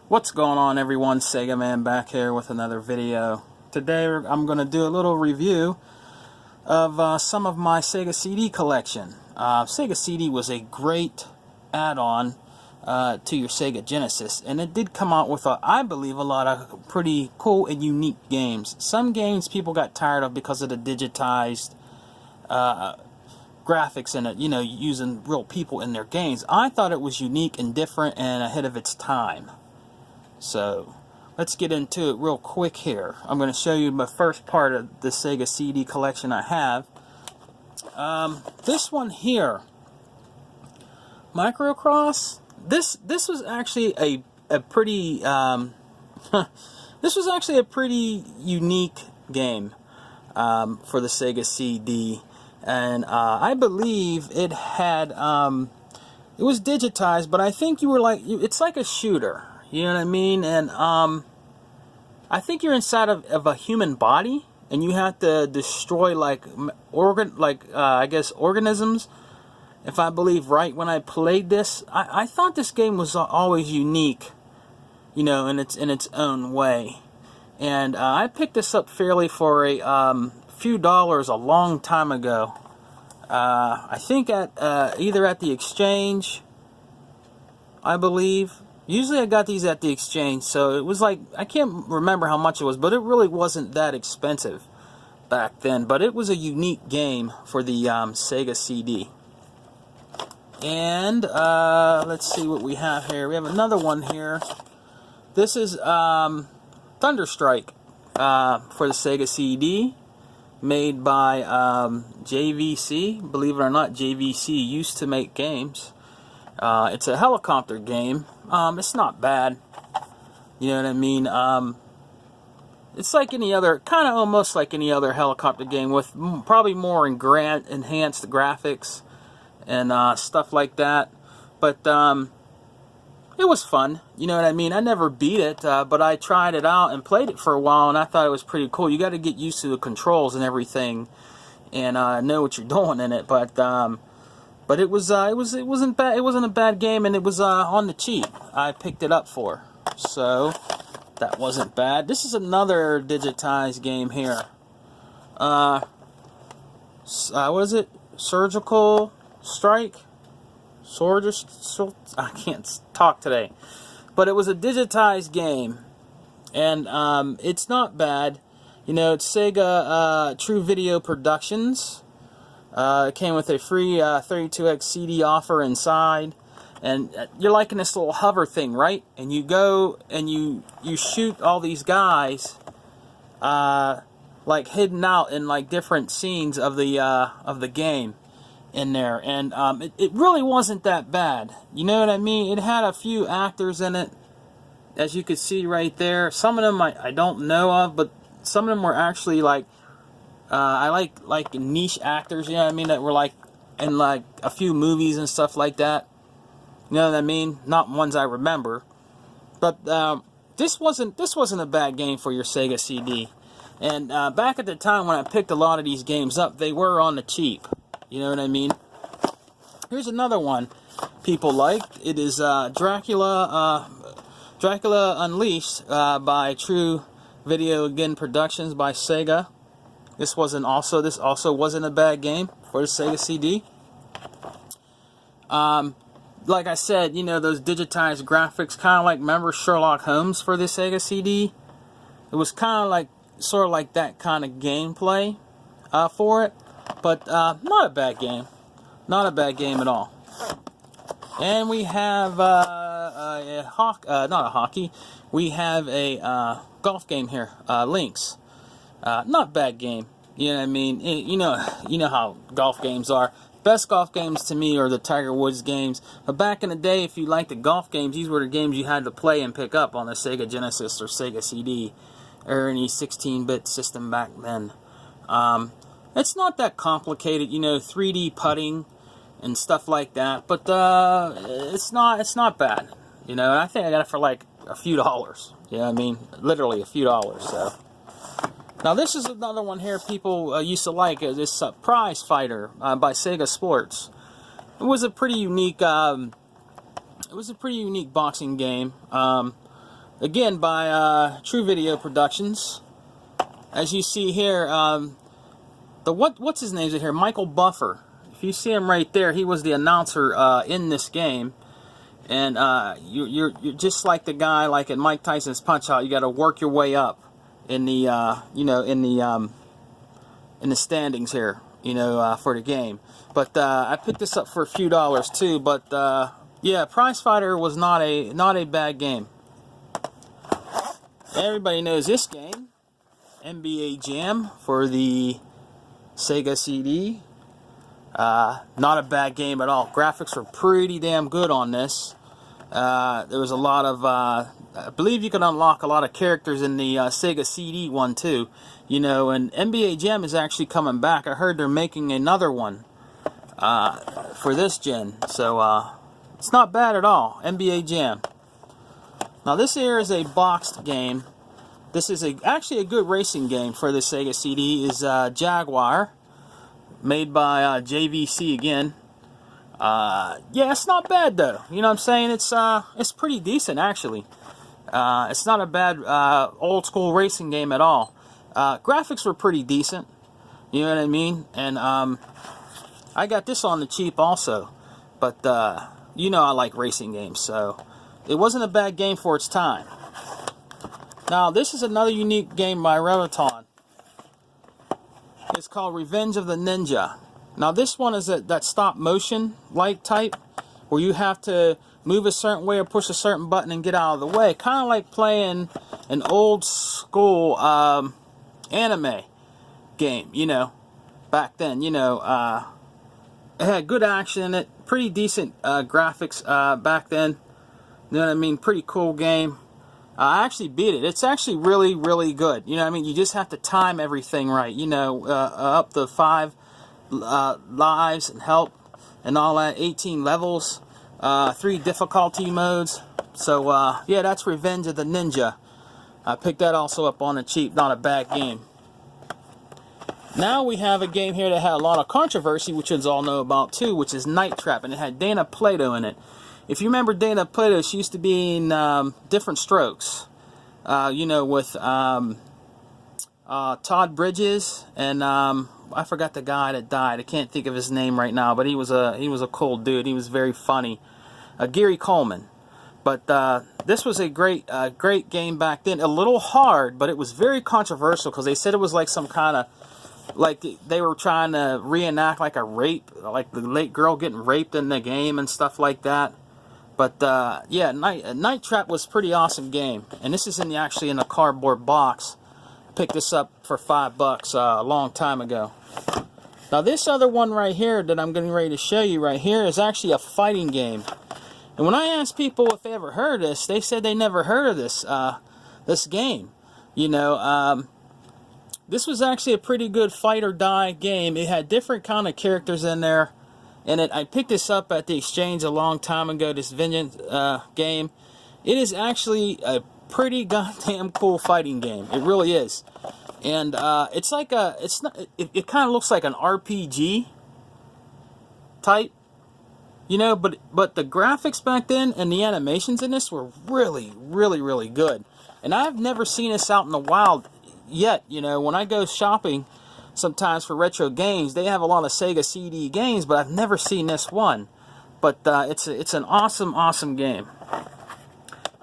What's going on, everyone? Sega Man back here with another video. Today I'm going to do a little review of some of my Sega CD collection. Sega CD was a great add-on to your Sega Genesis, and it did come out with, I believe, a lot of pretty cool and unique games. Some games people got tired of because of the digitized graphics and using real people in their games. I thought it was unique and different and ahead of its time. So let's get into it real quick here. I'm going to show you the first part of the Sega CD collection I have. This one here, Microcross. This was actually a pretty this was actually a pretty unique game for the Sega CD, and I believe it had it was digitized, but I think it's like a shooter. You know what I mean? And I think you're inside of a human body, and you have to destroy I guess organisms. If I believe right, when I played this, I thought this game was always unique, in its own way. And I picked this up fairly for a few dollars a long time ago. I think at either at the exchange, I believe. Usually I got these at the exchange, so it was like, I can't remember how much it was, but it really wasn't that expensive back then. But it was a unique game for the Sega CD. And let's see what we have here. We have another one here. This is Thunderstrike for the Sega CD, made by JVC. Believe it or not, JVC used to make games. It's a helicopter game. It's not bad. You know what I mean? It's like any other, kind of almost like any other helicopter game with probably more enhanced graphics and stuff like that. But it was fun. You know what I mean? I never beat it, but I tried it out and played it for a while, and I thought it was pretty cool. You got to get used to the controls and everything, and know what you're doing in it. But it wasn't bad. It wasn't a bad game, and it was on the cheap. I picked it up for, so that wasn't bad. This is another digitized game here. What is it? Surgical Strike. I can't talk today, but it was a digitized game, and it's not bad. It's Sega True Video Productions. It came with a free 32X CD offer inside, and you're liking this little hover thing, right? And you go and you shoot all these guys, like hidden out in like different scenes of the game in there, and it really wasn't that bad. You know what I mean? It had a few actors in it, as you could see right there. Some of them I don't know of, but some of them were actually like. I like niche actors, you know what I mean, that were like in like a few movies and stuff like that. You know what I mean? Not ones I remember. But this wasn't a bad game for your Sega CD. And back at the time when I picked a lot of these games up, they were on the cheap. You know what I mean? Here's another one people liked. It is Dracula Unleashed by True Video Productions by Sega. This also wasn't a bad game for the Sega CD. Like I said, those digitized graphics, kind of like, remember Sherlock Holmes for the Sega CD? It was kind of like, sort of like that kind of gameplay for it, but not a bad game. Not a bad game at all. And we have we have a golf game here, Lynx. Not bad game. You know what I mean? You know how golf games are. Best golf games to me are the Tiger Woods games. But back in the day, if you liked the golf games, these were the games you had to play and pick up on the Sega Genesis or Sega CD or any 16-bit system back then. It's not that complicated, 3D putting and stuff like that. But it's not bad. And I think I got it for like a few dollars. You know what I mean? Literally a few dollars. So. Now this is another one here people used to like. This Prizefighter by Sega Sports. It was a pretty unique. It was a pretty unique boxing game. again by True Video Productions. As you see here, what's his name here? Michael Buffer. If you see him right there, he was the announcer in this game. And you're just like the guy like at Mike Tyson's Punch Out. You got to work your way up in the in the standings here, for the game. But I picked this up for a few dollars too. But yeah, Prizefighter was not a bad game. Everybody knows this game, NBA Jam for the Sega CD. Not a bad game at all. Graphics were pretty damn good on this. There was a lot of, I believe you can unlock a lot of characters in the Sega CD one too. And NBA Jam is actually coming back. I heard they're making another one for this gen. So it's not bad at all. NBA Jam. Now this here is a boxed game. This is actually a good racing game for the Sega CD. Is Jaguar, made by JVC again. Yeah, it's not bad though. You know what I'm saying? It's pretty decent actually. It's not a bad old school racing game at all. Graphics were pretty decent. You know what I mean? And I got this on the cheap also. But I like racing games, so it wasn't a bad game for its time. Now this is another unique game by Reviton. It's called Revenge of the Ninja. Now this one is that stop motion like type where you have to move a certain way or push a certain button and get out of the way. Kind of like playing an old school anime game, back then. It had good action in it, pretty decent graphics back then. You know what I mean? Pretty cool game. I actually beat it. It's actually really, really good. You know what I mean? You just have to time everything right. Up to 5 lives and help and all that. 18 levels, 3 difficulty modes. So, yeah, that's Revenge of the Ninja. I picked that also up on the cheap. Not a bad game. Now we have a game here that had a lot of controversy, which you all know about too, which is Night Trap, and it had Dana Plato in it. If you remember Dana Plato, she used to be in Different Strokes, with Todd Bridges and I forgot the guy that died. I can't think of his name right now, but he was a cool dude. He was very funny. Gary Coleman. But this was a great game back then. A little hard, but it was very controversial because they said it was like some kind of they were trying to reenact like a rape, like the late girl getting raped in the game and stuff like that. But yeah, Night Trap was a pretty awesome game, and this is actually in a cardboard box. I picked this up for $5 a long time ago. Now this other one right here that I'm getting ready to show you right here is actually a fighting game. And when I asked people if they ever heard of this, they said they never heard of this game. This was actually a pretty good fight or die game. It had different kind of characters in there. And I picked this up at the exchange a long time ago, this Vengence game. It is actually a pretty goddamn cool fighting game. It really is. And it's like it kind of looks like an RPG type. But the graphics back then and the animations in this were really, really, really good. And I've never seen this out in the wild yet. When I go shopping sometimes for retro games, they have a lot of Sega CD games, but I've never seen this one. But it's an awesome game.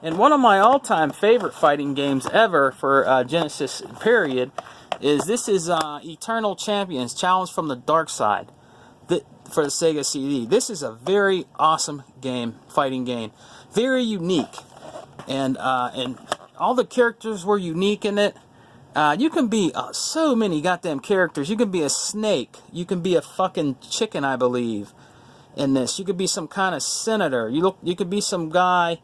And one of my all-time favorite fighting games ever for Genesis period is Eternal Champions: Challenge from the Dark Side for the Sega CD. This is a very awesome game, fighting game, very unique, and all the characters were unique in it. You can be so many goddamn characters. You can be a snake. You can be a fucking chicken, I believe, in this. You could be some kind of senator. You could be some guy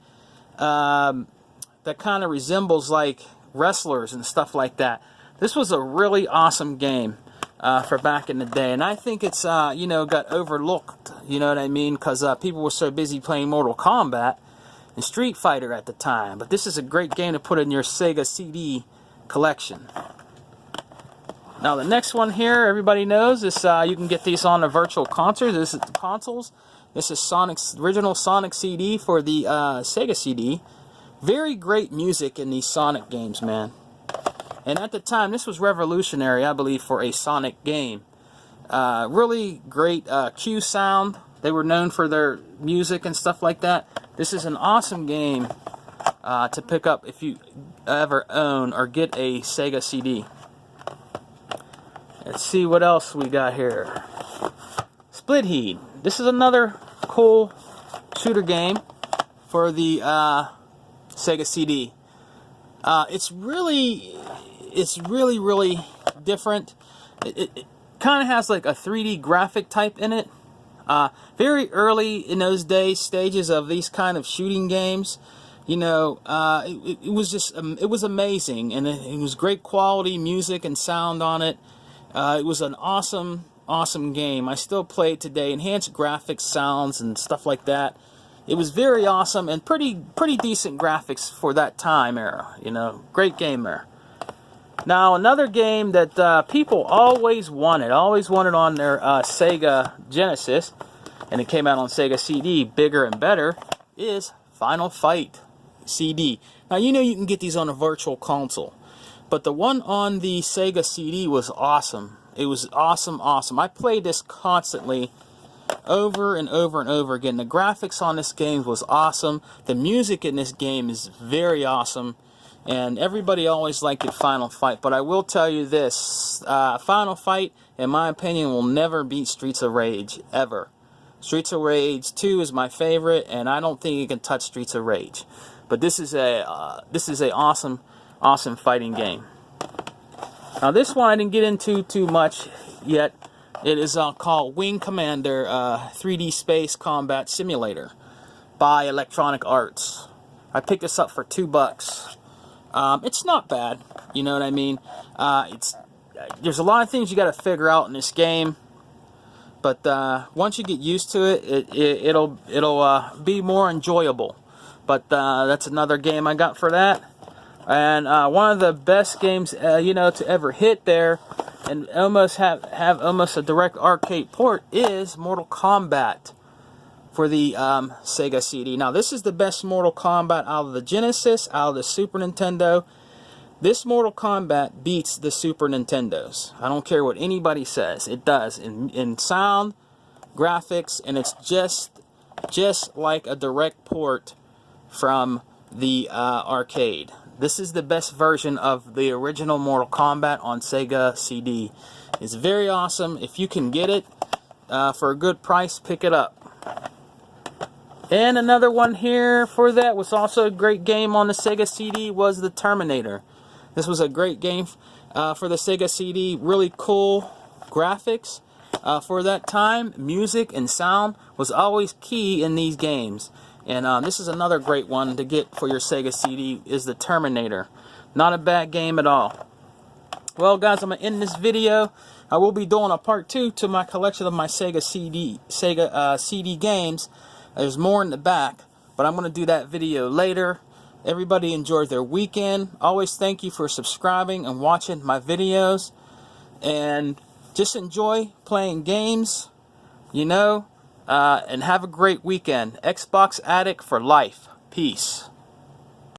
that kind of resembles like wrestlers and stuff like that. This was a really awesome game for back in the day, and I think it's got overlooked. You know what I mean? Because people were so busy playing Mortal Kombat and Street Fighter at the time. But this is a great game to put in your Sega CD collection. Now the next one here, everybody knows this. You can get these on the virtual consoles. This is Sonic's original Sonic CD for the Sega CD. Very great music in these Sonic games, man. And at the time, this was revolutionary, I believe, for a Sonic game. Really great cue sound. They were known for their music and stuff like that. This is an awesome game to pick up if you ever own or get a Sega CD. Let's see what else we got here. Split Heat. This is another cool shooter game for the Sega CD. It's really different. It kind of has like a 3D graphic type in it. Very early in those stages of these kind of shooting games, you know, it was amazing, and it was great quality music and sound on it. It was an awesome game. I still play it today. Enhanced graphics, sounds, and stuff like that. It was very awesome and pretty decent graphics for that time era. You know, great game there. Now, another game that people always wanted on their Sega Genesis, and it came out on Sega CD, bigger and better, is Final Fight CD. Now, you know you can get these on a virtual console, but the one on the Sega CD was awesome. It was awesome. I played this constantly, over and over and over again. The graphics on this game was awesome. The music in this game is very awesome. And everybody always liked it, Final Fight. But I will tell you this, Final Fight, in my opinion, will never beat Streets of Rage, ever. Streets of Rage 2 is my favorite, and I don't think it can touch Streets of Rage. But this is a awesome fighting game. Now this one I didn't get into too much yet. It is called Wing Commander 3D Space Combat Simulator by Electronic Arts. I picked this up for $2. It's not bad, you know what I mean. There's a lot of things you got to figure out in this game, but once you get used to it, it'll be more enjoyable. But that's another game I got for that. And one of the best games you know, to ever hit there, and almost have almost a direct arcade port, is Mortal Kombat for the Sega CD. Now, this is the best Mortal Kombat out of the Genesis, out of the Super Nintendo. This Mortal Kombat beats the Super Nintendos. I don't care what anybody says. It does in sound, graphics, and it's just like a direct port from the arcade. This is the best version of the original Mortal Kombat on Sega CD. It's very awesome. If you can get it for a good price, pick it up. And another one here for that was also a great game on the Sega CD was the Terminator. This was a great game for the Sega CD. Really cool graphics for that time. Music and sound was always key in these games. And this is another great one to get for your Sega CD, is the Terminator. Not a bad game at all. Well, guys, I'm going to end this video. I will be doing a part 2 to my collection of my Sega CD games. There's more in the back, but I'm going to do that video later. Everybody enjoy their weekend. Always thank you for subscribing and watching my videos. And just enjoy playing games, you know. And have a great weekend. Xbox Addict for life. Peace.